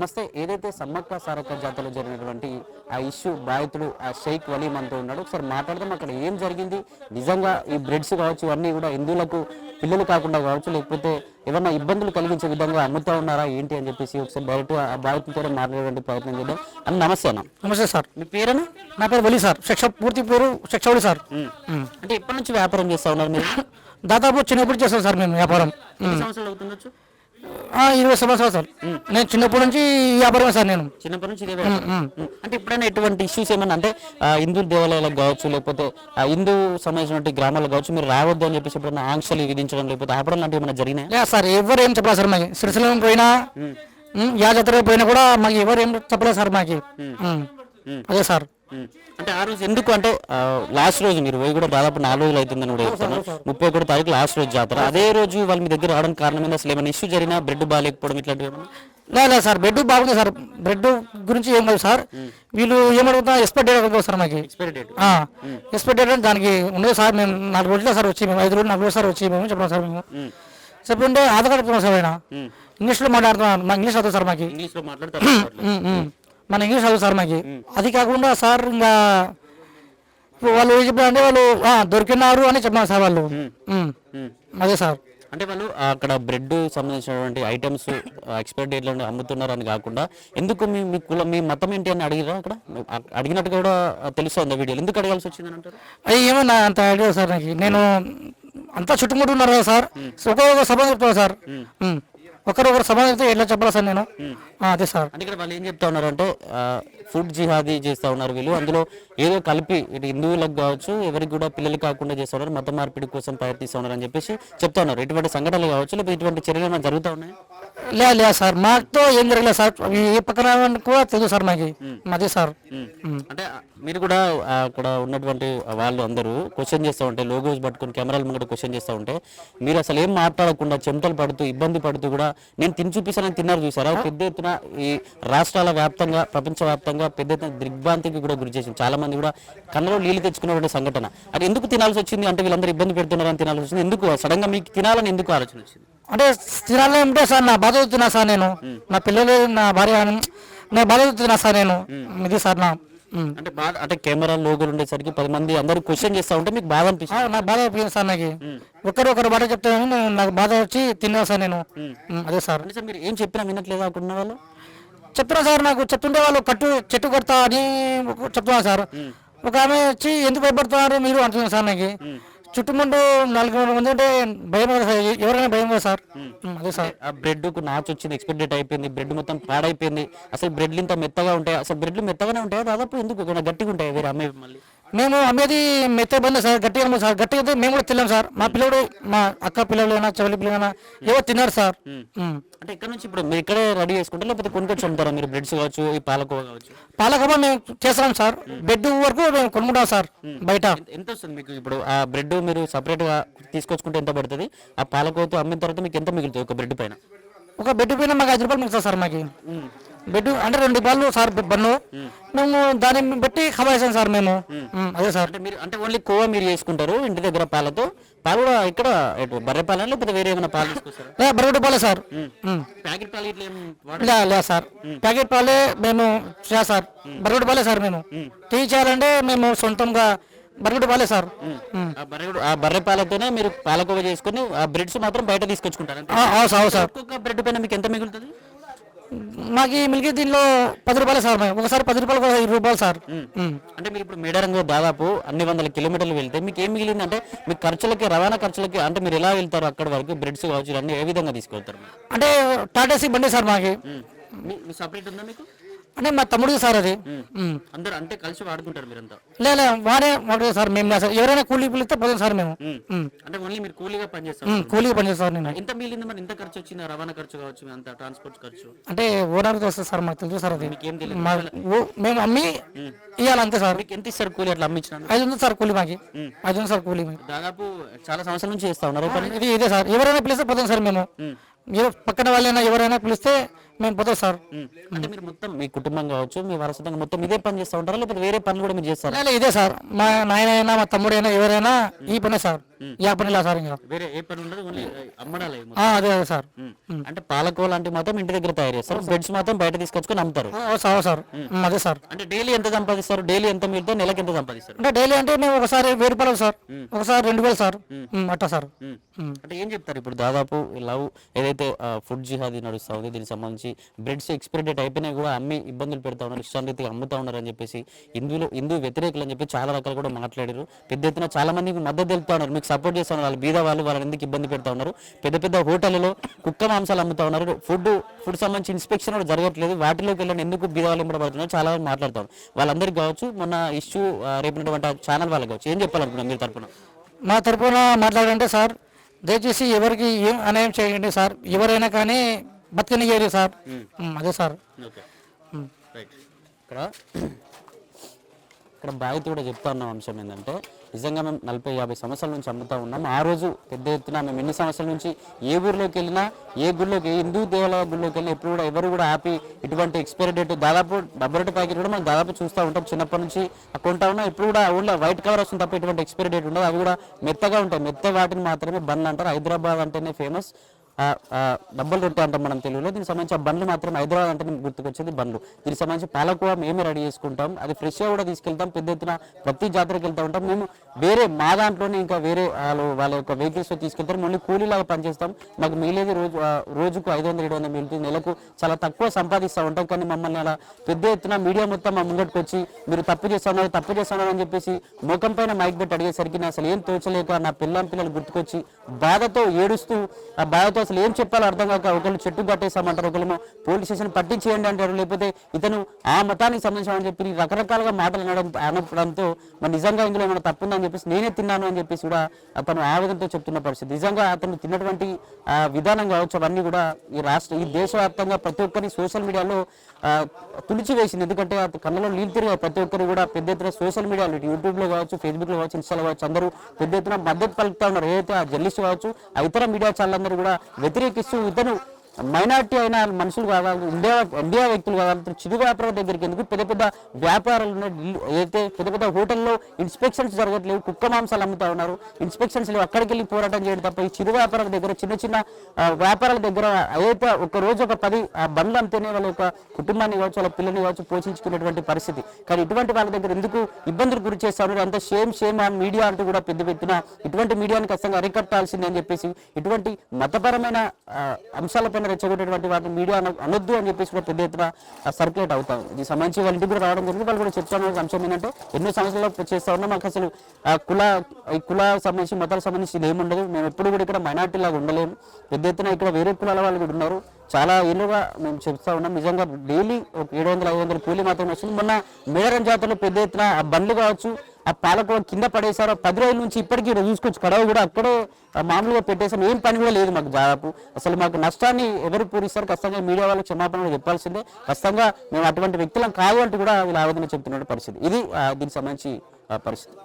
నమస్తే. ఏదైతే సమ్మక్క సారక్క జాతరలో జరిగినటువంటి ఆ ఇష్యూ బాధితుడు ఆ షేక్ వలీ మనతో ఉన్నాడు. ఒకసారి మాట్లాడదాం. అక్కడ ఏం జరిగింది, నిజంగా ఈ బ్రెడ్స్ కావచ్చు అన్నీ కూడా హిందువులకు పిల్లలు కాకుండా కావచ్చు, లేకపోతే ఏదన్నా ఇబ్బందులు కలిగించే విధంగా అమ్ముతా ఉన్నారా ఏంటి అని చెప్పేసి ఒకసారి డైరెక్ట్ ఆ బాధితులతో మాట్లాడే ప్రయత్నం చేద్దాం. అని నమస్తే అన్న. నమస్తే సార్. మీ పేరేనా? నా పేరు వలి సార్. పూర్తి పేరు శిక్షవలి సార్. అంటే ఎప్పటి నుంచి వ్యాపారం చేస్తా ఉన్నారు మీరు? దాదాపు చిన్నప్పుడు చేస్తాం సార్ మేము వ్యాపారం. ఎన్ని సంవత్సరాలు అవుతుండొచ్చు? 20 సంవత్సరాలు సార్. నేను చిన్నప్పటి నుంచి ఈ వ్యాపారమే సార్. నేను చిన్నప్పటి నుంచి ఇదే వ్యాపారం. అంటే ఎప్పుడైనా ఎటువంటి ఇష్యూస్ ఏమన్నా అంటే హిందూ దేవాలయాలకు కావచ్చు, లేకపోతే హిందూ సంబంధించినటువంటి గ్రామాలకు కావచ్చు మీరు రావద్దు అని చెప్పేసి ఎప్పుడైనా ఆంక్షలు విధించడం లేకపోతే ఆపడం లాంటివి ఏమైనా జరిగినాయి? లేదు సార్, ఎవరు ఏం చెప్పలేదు సార్ మాకు. శ్రీశైలం పోయినా యా జాతర పోయినా కూడా మాకు ఎవరు ఏం చెప్పలేదు సార్ మాకు. అదే సార్. అంటే ఆ రోజు ఎందుకు అంటే లాస్ట్ రోజు మీరు పోయి కూడా దాదాపు 4 రోజులు అవుతుందని కూడా చెప్తాను. 31 తారీఖు లాస్ట్ రోజు జాతర. అదే రోజు వాళ్ళు మీ దగ్గర రావడానికి కారణం అసలు ఏమైనా ఇష్యూ జరిగినా బ్రెడ్ బాగాలేకపోవడం ఇట్లాంటివి ఏమన్నా? లేదు సార్, బ్రెడ్ బాగుంది సార్. బ్రెడ్ గురించి ఏం కాదు సార్. వీళ్ళు ఏమడుగుతా ఎక్స్పైర్ డేట్ అడుగుతారు సార్ మాకు. ఎక్స్పైర్ డేట్ అంటే దానికి ఉండదు సార్. మేము 4 రోజులే సార్ వచ్చి, మేము 5 రోజులు 4 రోజులు సార్ వచ్చి మేము చెప్పాం సార్. మేము చెప్పుంటే ఆధార్ కార్డు చెప్తున్నాం సార్. ఆయన ఇంగ్లీష్లో మాట్లాడుతున్నాం. మా ఇంగ్లీష్ అవుతుంది సార్ మాకు. మన ఇంగ్లీష్ చదువు సార్ మాకు. అది కాకుండా సార్ ఇంకా వాళ్ళు ఏం చెప్పారంటే వాళ్ళు దొరికినారు అని చెప్పారు సార్ వాళ్ళు. అదే సార్. అంటే వాళ్ళు అక్కడ బ్రెడ్ సంబంధించినటువంటి ఐటమ్స్ ఎక్స్పైరీ డేట్లో అమ్ముతున్నారు అని కాకుండా ఎందుకు మీ కులం మీ మతం ఏంటి అని అడిగిరా? అక్కడ అడిగినట్టు కూడా తెలుస్తుంది వీడియోలు. ఎందుకు అడగాల్సి వచ్చిందని అంటారు? అది ఏమన్నా అంత ఐడియా సార్ నాకు. నేను అంతా చుట్టుముట్టు ఉన్నారు కదా సార్. ఒక్కొక్క సభ చెప్తాను సార్. ఒకరొకరు సమాధానం చెప్తే ఎట్లా చెప్పాలి సార్ నేను? అదే సార్. అంటే ఇక్కడ వాళ్ళు ఏం చెప్తా ఉన్నారు అంటే ఫుడ్ జిహాదీ చేస్తూ ఉన్నారు వీళ్ళు. అందులో ఏదో కలిపి ఇటు హిందువులకు కావచ్చు ఎవరికి కూడా పిల్లలు కాకుండా చేస్తూ ఉన్నారు, మత మార్పిడి కోసం ప్రయత్నిస్తూ ఉన్నారు అని చెప్పేసి చెప్తా ఉన్నారు. ఇటువంటి సంఘటనలు కావచ్చు లేకపోతే ఇటువంటి చర్యలు జరుగుతూ ఉన్నాయి? లేదు సార్, మాతో ఏం జరగలేదు సార్. ఏ పక్కన కూడా తెలుసు సార్ మాకు. అదే సార్. అంటే మీరు కూడా అక్కడ ఉన్నటువంటి వాళ్ళు అందరూ క్వశ్చన్ చేస్తూ ఉంటే, లోగోస్ పట్టుకుని కెమెరాల ముందు క్వశ్చన్ చేస్తూ ఉంటే మీరు అసలు ఏం మాట్లాడకుండా చెమటలు పడుతూ ఇబ్బంది పడుతూ కూడా నేను తిని చూపిస్తానని తిన్నారు చూసారా? పెద్ద ఎత్తున ఈ రాష్ట్రాల వ్యాప్తంగా ప్రపంచ వ్యాప్తంగా పెద్ద ఎత్తున దిగ్భ్రాంతికి కూడా గురి చేసింది. చాలా మంది కూడా కళ్ళలో నీళ్లు తెచ్చుకున్నటువంటి సంఘటన. అది ఎందుకు తినాల్సి వచ్చింది అంటే వీళ్ళందరూ ఇబ్బంది పెడుతున్నారని తినాల్సి వచ్చింది. ఎందుకు సడన్ గా మీకు తినాలని ఎందుకు ఆలోచన వచ్చింది? అంటే తినాలని ఉంటే సార్ నా బాధ అవుతున్నా సార్. నేను నా పిల్లలు నా భార్య నా బాధ అవుతున్నా సార్. నేను ఇది సార్ నా అంటే బాధ అంటే కెమెరా లోగోలు ఉండేసరికి 10 మంది అందరూ క్వశ్చన్ చేస్తా ఉంటే మీకు బాధ అనిపిస్తుంది? నాకు బాధ అనిపించింది సార్. నాకు ఒకరు బాధ చెప్తాను, నాకు బాధ వచ్చి తిన్నా సార్ నేను. అదే సార్. అంటే సార్ మీరు ఏం చెప్పినా వినట్లేదా అక్కడ వాళ్ళు? చెప్తున్నా సార్. నాకు చెప్తుంటే వాళ్ళు చెట్టు కొడతా అని చెప్తున్నా సార్. ఒక ఆమె వచ్చి ఎందుకు భయపడుతున్నారు మీరు అంటున్నారు సార్. నాకు చుట్టుముందు 4 మంది అంటే భయం కదా సార్. ఎవరైనా భయం కదా సార్. అదే సార్. ఆ బ్రెడ్ కు నాచు వచ్చింది, ఎక్స్పైర్ డేట్ అయిపోయింది, బ్రెడ్ మొత్తం పాడైపోయింది. అసలు బ్రెడ్లు ఇంత మెత్తగా ఉంటాయి? అసలు బ్రెడ్లు మెత్తగానే ఉంటాయా దాదాపు? ఎందుకు గట్టిగా ఉంటాయి వేరే అమ్మే? మళ్ళీ మేము అమ్మేది మెత్త బండి సార్. గట్టిగా అమ్మ సార్. గట్టిగా అయితే మేము కూడా తిన్నాం సార్. మా పిల్లడు, మా అక్క పిల్లలైనా చెవలి పిల్లలైనా ఎవరు తిన్నారు సార్. అంటే ఇక్కడ నుంచి ఇప్పుడు మీరు ఇక్కడే రెడీ చేసుకుంటారు లేకపోతే కొనుక్కొచ్చి అమ్ముతారా మీరు? బ్రెడ్స్ కావచ్చు, ఈ పాలకోవా కావచ్చు? పాలకోవా మేము చేస్తాం సార్. బ్రెడ్ వరకు మేము కొనుక్కుంటాం సార్ బయట. ఎంత వస్తుంది మీకు ఇప్పుడు ఆ బ్రెడ్ మీరు సపరేట్ గా తీసుకొచ్చుకుంటే ఎంత పడుతుంది? ఆ పాలకోవతో అమ్మిన తర్వాత మీకు ఎంత మిగులుతుంది ఒక బ్రెడ్ పైన? ఒక బెడ్ పైన మాకు 5 రూపాయలు మిగులుతుంది సార్. మాకు బెడ్ అంటే 2 రూపాయలు సార్ బన్ను. మేము దాన్ని బట్టి ఖబాయిస్తాం సార్ మేము. అదే సార్. అంటే మీరు అంటే ఓన్లీ కోవా మీరు చేసుకుంటారు ఇంటి దగ్గర పాలతో? పాలు కూడా ఇక్కడ బర్రె పాలన లేకపోతే వేరే ఏమైనా పాలు తీసుకొస్తారా? బర్రె పాలే సార్. ప్యాకెట్ పాలు ఇట్లా లేదు సార్. ప్యాకెట్ పాలే మేము సార్. బర్రె పాలే సార్. మేము టీ చేయాలంటే మేము సొంతంగా బర్రె పాలే సార్. ఆ బర్రె పాలతోనే మీరు పాలకోవ చేసుకుని ఆ బ్రెడ్స్ మాత్రం బయట తీసుకొచ్చుకుంటారు? అవును సార్. ఒక్కొక్క బ్రెడ్ పైన మీకు ఎంత మిగులుతుంది? మాకు మిగిలి దీనిలో 10 రూపాయలు సార్. ఒకసారి 10 రూపాయలు, 20 రూపాయలు సార్. అంటే మీరు ఇప్పుడు మేడారంలో దాదాపు అన్ని 100 కిలోమీటర్లు వెళ్తే మీకు ఏం మిగిలింది? అంటే మీ ఖర్చులకి, రవాణా ఖర్చులకి అంటే మీరు ఎలా వెళ్తారు అక్కడ వరకు? బ్రెడ్స్ కావచ్చు అన్ని ఏ విధంగా తీసుకెళ్తారు? అంటే టాటాసీ బండి సార్ మాకు. సపరేట్ ఉందా మీకు? అంటే మా తమ్ముడికి సార్ అది. అందరూ అంటే కలిసి వాడుకుంటారు మీరంతా? లేదు వాడే వాడుతుంది సార్. మేము సార్ ఎవరైనా కూలీ పిలిస్తే పోతాం సార్ మేము. అంటే ఓన్లీ మీరు కూలీగా పనిచేస్తారు? కూలీగా పనిచేస్తారు. నేను ఎంత మిగిలింది మరి? ఎంత ఖర్చు వచ్చింది? రవాణా ఖర్చు కావచ్చు, అంత ట్రాన్స్పోర్ట్ ఖర్చు? అంటే ఓనర్కి వస్తుంది సార్. మాకు తెలుసు సార్. అది మీకేం తెలియదు? మేము అమ్మి ఇవ్వాలంతే సార్. మీకు ఎంత ఇస్తారు కూలీ అట్లా అమ్మించిన? 500 సార్ కూలీ మాకు. 500 సార్ కూలీ. దాదాపు చాలా సంవత్సరాల నుంచి చేస్తా ఉన్నారు ఇదే సార్. ఎవరైనా పిలిస్తే పోతాం సార్ మేము. పక్కన వాళ్ళైనా ఎవరైనా పిలిస్తే మేము పోతాం సార్. అంటే మీరు మొత్తం మీ కుటుంబం కావచ్చు మీ వారసత్వంగా మొత్తం ఇదే పని చేస్తూ ఉంటారా లేకపోతే వేరే పనులు కూడా మీరు చేస్తారా? లేదు, ఇదే సార్. మా నాయనైనా మా తమ్ముడైనా ఎవరైనా ఈ పనే సార్, యా పనిలా సార్. ఇంకా వేరే ఏ పని ఉండదు, ఓన్లీ అమ్మడాలి. అదే అదే సార్. అంటే పాలకోవ లాంటివి మాత్రం ఇంటి దగ్గర తయారు చేస్తారు, బ్రెడ్స్ మాత్రం బయట తీసుకొచ్చుకొని అమ్ముతారు. సార్ సార్ అదే సార్. అంటే డైలీ ఎంత సంపాదిస్తారు? డైలీ ఎంత మిగులుతో నెలకి ఎంత సంపాదిస్తారు? అంటే డైలీ అంటే మేము ఒకసారి 1000 రూపాయలు సార్, ఒకసారి 2000 సార్, అట్టా సార్. అంటే ఏం చెప్తారు ఇప్పుడు దాదాపు లవ్ ఏదైతే ఫుడ్ జిహాదీ నడుస్తా ఉంది, దీనికి సంబంధించి బ్రెడ్స్ ఎక్స్పైరీ డేట్ అయిపోయినాయి కూడా అమ్మి ఇబ్బందులు పెడతా ఉన్నారు, ఇష్టారీతిగా అమ్ముతా ఉన్నారు అని చెప్పేసి హిందూ వ్యతిరేకులు అని చెప్పి చాలా రకాలు కూడా మాట్లాడారు. పెద్ద ఎత్తున చాలా మందికి మద్దతు తెలుపుతా ఉన్నారు, మీకు సపోర్ట్ చేస్తా ఉన్నారు. వాళ్ళు బీద వాళ్ళని ఎందుకు ఇబ్బంది పెడతా ఉన్నారు, పెద్ద పెద్ద హోటళ్లలో కుక్క మాంసాలు అమ్ముతా ఉన్నారు, ఫుడ్ సంబంధించి ఇన్స్పెక్షన్ కూడా జరగట్లేదు, వాటిలోకి వెళ్ళని ఎందుకు బీద వాళ్ళు ఇంపడబడుతున్నారు చాలా మంది మాట్లాడుతారు. వాళ్ళందరికీ కావచ్చు మొన్న ఇష్యూ రేపినటువంటి ఛానల్ వాళ్ళకి కావచ్చు ఏం చెప్పాలనుకున్నాం మీరు తరపున? మా తరపున మాట్లాడంటే సార్, దయచేసి ఎవరికి ఏం అన్యాయం చేయండి సార్, ఎవరైనా కానీ బతకనియ్యారు సార్. అదే సార్. ఇక్కడ బాధితుడు కూడా చెప్తా ఉన్న అంశం ఏంటంటే నిజంగా మేము 40-50 సంవత్సరాల నుంచి అమ్ముతా ఉన్నాం. ఆ రోజు పెద్ద ఎత్తున మేము ఎన్ని సంవత్సరాల నుంచి ఏ ఊర్లోకి వెళ్ళినా, ఏ గుడిలోకి, ఏ హిందూ దేవాలయ గుడిలోకి వెళ్ళినా ఎప్పుడు కూడా ఎవరు కూడా హ్యాపీ ఇటువంటి ఎక్స్పైరీ డేట్ దాదాపు డబ్బు ప్యాకెట్ కూడా మనం దాదాపు చూస్తూ ఉంటాం, చిన్నప్పటి నుంచి కొంటా ఉన్నాం. ఇప్పుడు కూడా ఊళ్ళో వైట్ కవర్ వస్తుంది తప్ప ఇటువంటి ఎక్స్పైరీ డేట్ ఉండదు. అవి కూడా మెత్తగా ఉంటాయి, మెత్త వాటిని మాత్రమే బండ్లు అంటారు. హైదరాబాద్ అంటేనే ఫేమస్ డబ్బులు రొట్టె అంటాం మనం తెలుగులో. దీనికి సంబంధించి బండ్లు మాత్రం హైదరాబాద్ అంటే గుర్తుకొచ్చేది బండ్లు. దీనికి సంబంధించి పాలకోవా మేమే రెడీ చేసుకుంటాం, అది ఫ్రెష్గా కూడా తీసుకెళ్తాం, పెద్ద ఎత్తున ప్రతి జాతరకి వెళ్తూ ఉంటాం. మేము వేరే మా దాంట్లోనే ఇంకా వేరే వాళ్ళ యొక్క వెహికల్స్ తీసుకెళ్తారు, మళ్ళీ కూలీలాగా పనిచేస్తాం. మాకు మిగిలేది రోజుకు 500-700 మిగులుతుంది, నెలకు చాలా తక్కువ సంపాదిస్తూ ఉంటాం. కానీ మమ్మల్ని అలా పెద్ద ఎత్తున మీడియా మొత్తం మా ముంగట్టుకు వచ్చి మీరు తప్పు చేస్తున్నారు అని చెప్పేసి ముఖం పైన మైక్ పెట్టి అడిగేసరికి నేను అసలు ఏం తోచలేక నా పిల్లలు గుర్తుకొచ్చి బాధతో ఏడుస్తూ, ఆ బాధతో అసలు ఏం చెప్పాలో అర్థం కాక ఒకళ్ళు చెట్టు కట్టేస్తామంటారు, ఒకళ్ళు పోలీస్ స్టేషన్ పట్టించేయండి అంటారు, లేకపోతే ఇతను ఆ మతానికి సంబంధించిన చెప్పి రకరకాలుగా మాటలు అనడంతో మరి నిజంగా ఇందులో ఏమైనా తప్పుందని చెప్పేసి నేనే తిన్నాను అని చెప్పేసి కూడా అతను ఆవేదనతో చెప్తున్న పరిస్థితి. నిజంగా అతను తిన్నటువంటి విధానం కావచ్చు అవన్నీ కూడా ఈ దేశవ్యాప్తంగా ప్రతి ఒక్కరిని సోషల్ మీడియాలో తుడిచివేసింది. ఎందుకంటే ఆ కళ్ళలో నీళ్ళు తిరిగాయి ప్రతి ఒక్కరు కూడా. పెద్ద ఎత్తున సోషల్ మీడియాలో యూట్యూబ్లో కావచ్చు, ఫేస్బుక్లో కావచ్చు, ఇన్స్టాలో కావచ్చు అందరూ పెద్ద ఎత్తున మద్దతు పలుకుతా ఉన్నారు. ఏదైతే ఆ జర్నలిస్ట్ కావచ్చు, ఆ ఇతర మీడియా ఛానల్ అందరూ కూడా వ్యతిరేకిస్తూ ఇతను మైనార్టీ అయిన మనుషులు కావాలి, ఇండియా వ్యక్తులు కావాలి, చిరు వ్యాపారాల దగ్గరికి ఎందుకు, పెద్ద పెద్ద వ్యాపారాలు ఏదైతే పెద్ద పెద్ద హోటల్లో ఇన్స్పెక్షన్స్ జరగట్లేవు, కుక్క మాంసాలు అమ్ముతా ఉన్నారు, ఇన్స్పెక్షన్స్ లేవు, అక్కడికి వెళ్ళి పోరాటం చేయడం తప్ప ఈ చిరు వ్యాపారాల దగ్గర చిన్న చిన్న వ్యాపారాల దగ్గర అయితే ఒక రోజు ఒక 10 బండ్లు అంతేనే వాళ్ళ యొక్క కుటుంబాన్ని కావచ్చు, వాళ్ళ పిల్లల్ని కావచ్చు పోషించుకునేటువంటి పరిస్థితి. కానీ ఇటువంటి వాళ్ళ దగ్గర ఎందుకు ఇబ్బందులు గురి చేస్తారు, అంత షేమ్ ఆన్ మీడియా అంటూ కూడా పెద్ద ఎత్తున ఇటువంటి మీడియాని ఖచ్చితంగా అరికట్టాల్సిందే అని చెప్పేసి ఇటువంటి మతపరమైన అంశాలపైన రెచ్చగొట్టేటువంటి వాటిని మీడియా అనొద్దు అని చెప్పేసి కూడా పెద్ద ఎత్తున సర్క్యులేట్ అవుతాం. ఇది సంబంధించి వాళ్ళ ఇంటికి కూడా రావడం జరిగింది. వాళ్ళు కూడా చెప్తాను అంశం ఏంటంటే ఎన్నో సంవత్సరాలు చేస్తా ఉన్నాం, మాకు అసలు కుల సంబంధించి మతాలకు సంబంధించి ఇది ఏముండదు, మేము ఎప్పుడు కూడా ఇక్కడ మైనార్టీ లాగా ఉండలేము, పెద్ద ఎత్తున ఇక్కడ వేరే కులాల వాళ్ళు కూడా ఉన్నారు, చాలా ఏళ్ళుగా మేము చెప్తా ఉన్నాం. నిజంగా డైలీ ఒక 700-500 కూలీ మాత్రమే వస్తుంది. మొన్న మేడరం జాతరలో పెద్ద ఎత్తున ఆ బండ్లు కావచ్చు, ఆ పాలకోవ కింద పడేశారు. 10 రోజుల నుంచి ఇప్పటికీ చూసుకోవచ్చు, కడవ కూడా అక్కడే మామూలుగా పెట్టేసాం, ఏం పని కూడా లేదు మాకు. దాదాపు అసలు మాకు నష్టాన్ని ఎవరు పూరిస్తారు, ఖచ్చితంగా మీడియా వాళ్ళకి క్షమాపణ చెప్పాల్సిందే. ఖచ్చితంగా మేము అటువంటి వ్యక్తులం కాదు అంటూ కూడా వీళ్ళు ఆవేదన చెప్తున్న పరిస్థితి. ఇది దీనికి సంబంధించి పరిస్థితి.